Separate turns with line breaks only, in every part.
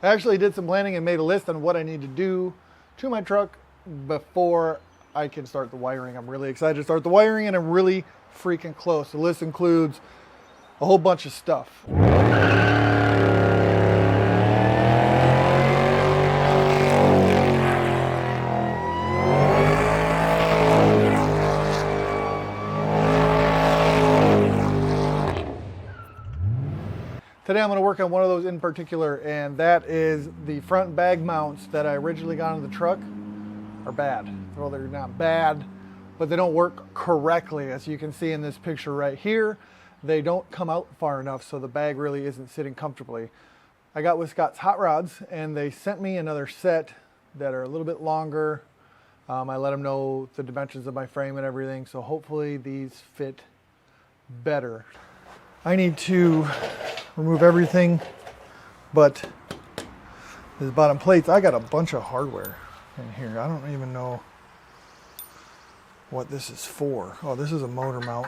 I actually did some planning and made a list on what I need to do to my truck before I can start the wiring. I'm really excited to start the wiring, and I'm really freaking close. The list includes a whole bunch of stuff. Today I'm going to work on one of those in particular, and that is the front bag mounts that I originally got on the truck are bad. Well, they're not bad, but they don't work correctly. As you can see in this picture right here, they don't come out far enough, so the bag really isn't sitting comfortably. I got with Scott's Hot Rods, and they sent me another set that are a little bit longer. I let them know the dimensions of my frame and everything, so hopefully these fit better. I need to remove everything but these bottom plates. I got a bunch of hardware in here. I don't even know what this is for. Oh, this is a motor mount.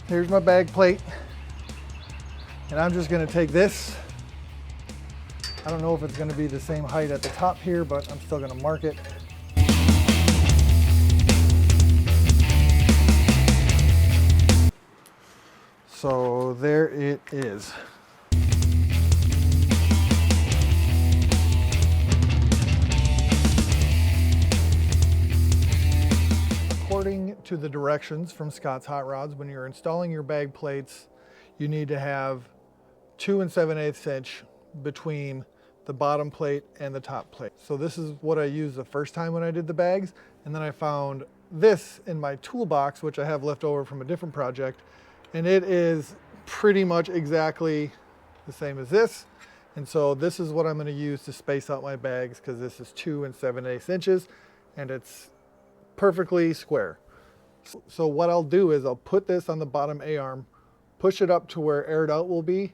Here's my bag plate, and I'm just going to take this. I don't know if it's going to be the same height at the top here, but I'm still going to mark it. So there it is. According to the directions from Scott's Hot Rods, when you're installing your bag plates, you need to have 2 7/8 inch between the bottom plate and the top plate. So this is what I used the first time when I did the bags, and then I found this in my toolbox, which I have left over from a different project, and it is pretty much exactly the same as this. And so this is what I'm going to use to space out my bags, because this is 2 7/8 inches, and it's perfectly square. So what I'll do is I'll put this on the bottom A-arm, push it up to where aired out will be,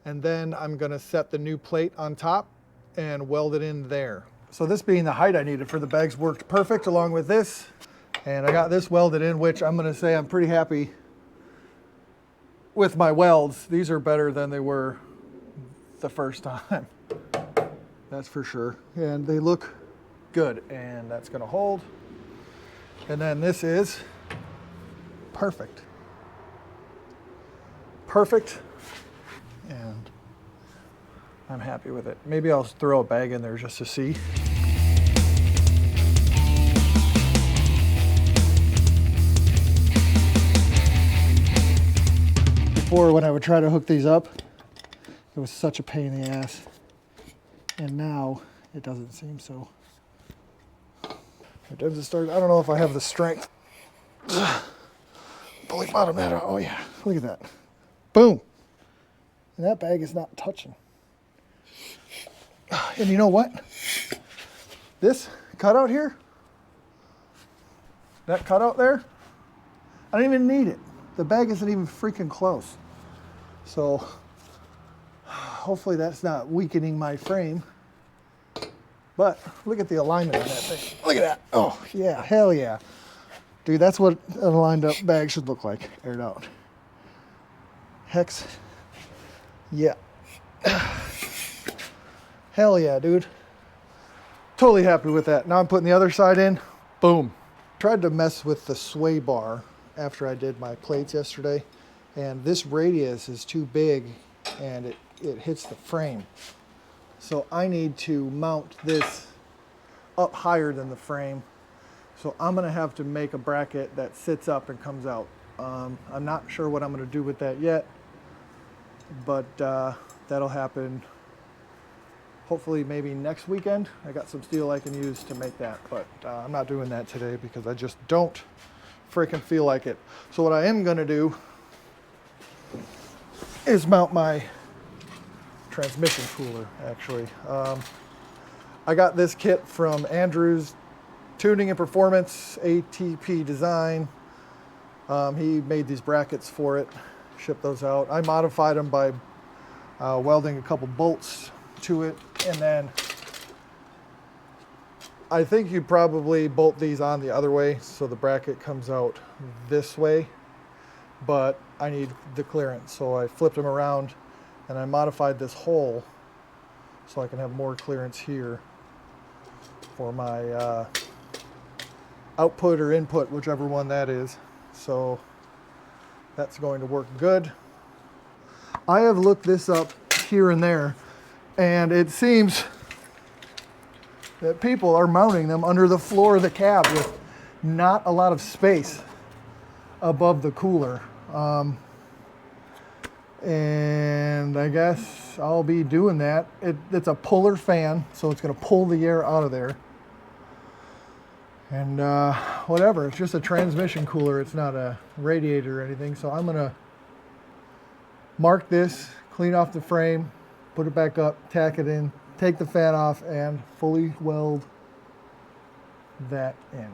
and then I'm going to set the new plate on top and weld it in there. So this being the height I needed for the bags worked perfect along with this, and I got this welded in, which I'm going to say I'm pretty happy with my welds. These are better than they were the first time, that's for sure, and they look good, and that's going to hold. And then this is perfect. Perfect. And I'm happy with it. Maybe I'll throw a bag in there just to see. Before, when I would try to hook these up, it was such a pain in the ass. And now it doesn't seem so. It doesn't start. I don't know if I have the strength. Pull the bottom that out. Oh yeah, look at that. Boom. And that bag is not touching. And you know what? This cutout here, that cutout there, I don't even need it. The bag isn't even freaking close. So hopefully that's not weakening my frame. But look at the alignment of that thing. Look at that. Oh, yeah, hell yeah. Dude, that's what a lined up bag should look like, aired out. Hex. Yeah. Hell yeah, dude. Totally happy with that. Now I'm putting the other side in. Boom. Tried to mess with the sway bar after I did my plates yesterday, and this radius is too big, and it hits the frame. So I need to mount this up higher than the frame. So I'm gonna have to make a bracket that sits up and comes out. I'm not sure what I'm gonna do with that yet, but that'll happen hopefully maybe next weekend. I got some steel I can use to make that, but I'm not doing that today because I just don't freaking feel like it. So what I am gonna do is mount my transmission cooler, actually. I got this kit from Andrew's Tuning and Performance, ATP Design. He made these brackets for it. ship those out. I modified them by welding a couple bolts to it, and then I think you probably bolt these on the other way so the bracket comes out this way, but I need the clearance, so I flipped them around and I modified this hole so I can have more clearance here for my output or input, whichever one that is. So that's going to work good. I have looked this up here and there, and it seems that people are mounting them under the floor of the cab with not a lot of space above the cooler. And I guess I'll be doing that. It's a puller fan, so it's going to pull the air out of there. And whatever, it's just a transmission cooler. It's not a radiator or anything. So I'm going to mark this, clean off the frame, put it back up, tack it in, take the fan off, and fully weld that in.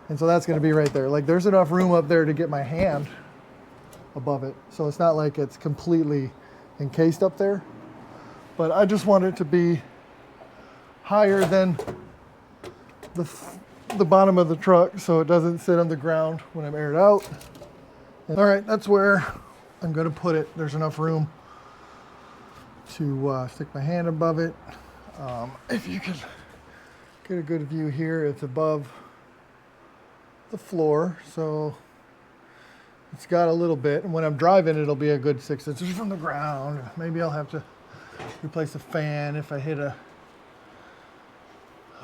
And so that's going to be right there. Like, there's enough room up there to get my hand above it, so it's not like it's completely encased up there, but I just want it to be higher than the bottom of the truck so it doesn't sit on the ground when I'm aired out. All right, that's where I'm going to put it. There's enough room to stick my hand above it. If you can get a good view here, it's above the floor, so it's got a little bit, and when I'm driving it'll be a good 6 inches from the ground. Maybe I'll have to replace a fan if I hit a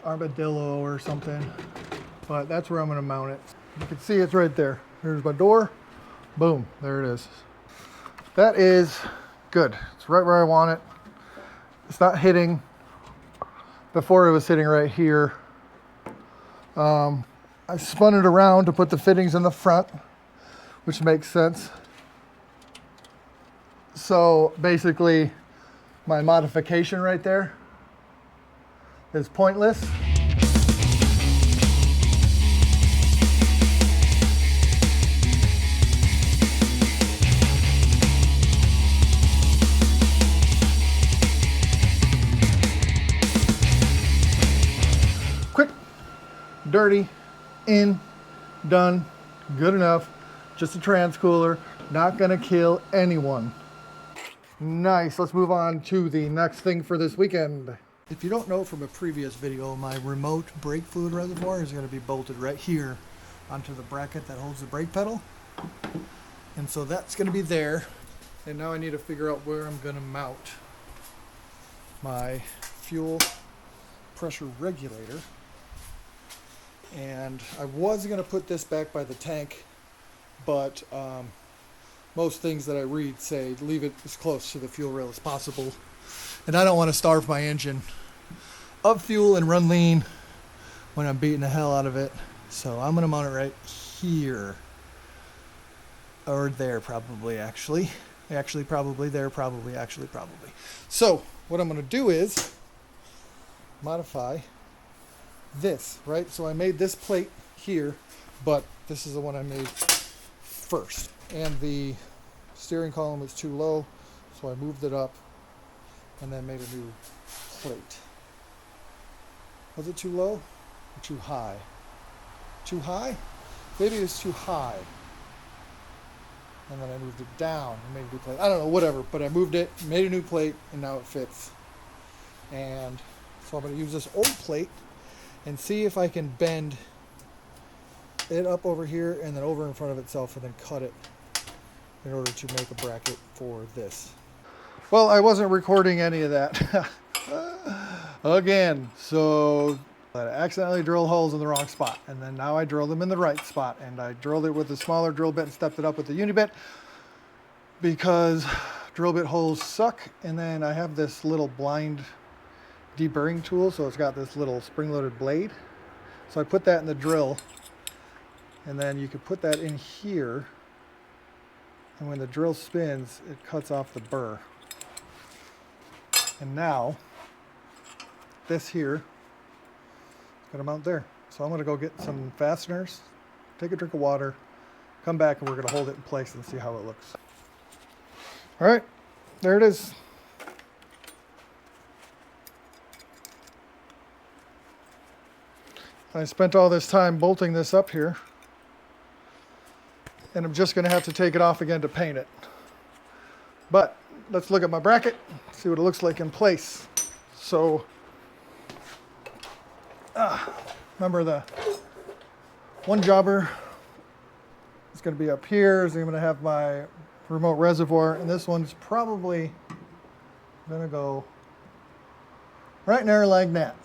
armadillo or something, but that's where I'm going to mount it. You can see it's right there. Here's my door. Boom, there it is. That is good. It's right where I want it. It's not hitting. Before it was sitting right here. I spun it around to put the fittings in the front, which makes sense. So basically my modification right there is pointless. Quick, dirty, in, done, good enough. Just a trans cooler, not gonna kill anyone. Nice, let's move on to the next thing for this weekend. If you don't know from a previous video, my remote brake fluid reservoir is gonna be bolted right here onto the bracket that holds the brake pedal. And so that's gonna be there. And now I need to figure out where I'm gonna mount my fuel pressure regulator. And I was gonna put this back by the tank, but most things that I read say leave it as close to the fuel rail as possible, and I don't want to starve my engine of fuel and run lean when I'm beating the hell out of it. So I'm going to mount it right here, or there probably, actually probably there, probably. So what I'm going to do is modify this, right? So I made this plate here, but this is the one I made first, and the steering column is too low, so I moved it up and then made a new plate. Was it too low or too high? Too high? Maybe it was too high. And then I moved it down and made a new plate. I don't know, whatever, but I moved it, made a new plate, and now it fits. And so I'm going to use this old plate and see if I can bend it up over here and then over in front of itself and then cut it in order to make a bracket for this. Well, I wasn't recording any of that again, so I accidentally drilled holes in the wrong spot, and then now I drilled them in the right spot, and I drilled it with a smaller drill bit and stepped it up with the uni bit because drill bit holes suck. And then I have this little blind deburring tool, so it's got this little spring-loaded blade, so I put that in the drill, and then you could put that in here, and when the drill spins, it cuts off the burr. And now this here is going to mount there. So I'm going to go get some fasteners, take a drink of water, come back and we're gonna hold it in place and see how it looks. All right, there it is. I spent all this time bolting this up here, and I'm just gonna have to take it off again to paint it. But let's look at my bracket, see what it looks like in place. So, remember the one jobber is gonna be up here, so I'm gonna have my remote reservoir, and this one's probably gonna go right in there like that.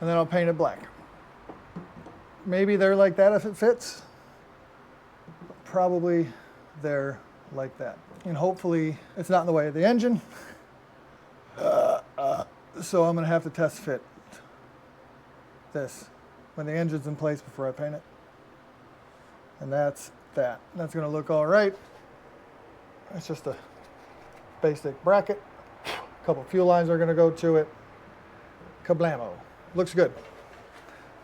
And then I'll paint it black. Maybe there like that if it fits. Probably there like that. And hopefully it's not in the way of the engine. So I'm gonna have to test fit this when the engine's in place before I paint it. And that's that. That's gonna look all right. It's just a basic bracket. A couple fuel lines are gonna go to it. Kablamo. Looks good.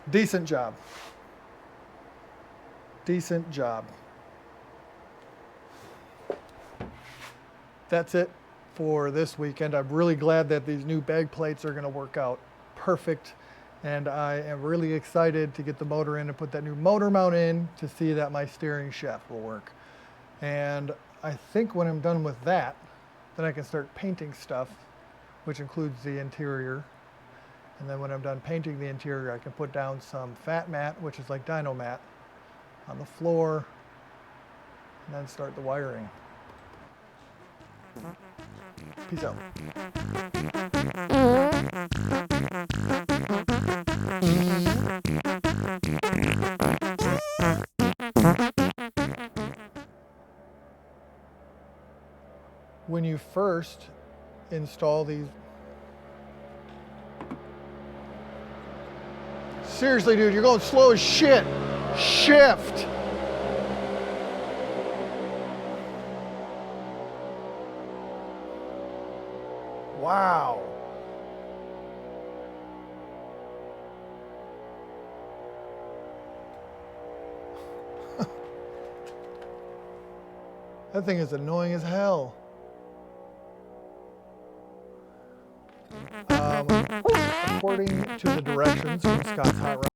Decent job. Decent job. That's it for this weekend. I'm really glad that these new bag plates are going to work out perfect. And I am really excited to get the motor in and put that new motor mount in to see that my steering shaft will work. And I think when I'm done with that, then I can start painting stuff, which includes the interior. And then when I'm done painting the interior, I can put down some fat mat, which is like dyno mat, on the floor, and then start the wiring. Peace out. When you first install these, seriously, dude, you're going slow as shit. Shift. Wow. That thing is annoying as hell. According to the directions from Scott's Hot Rod,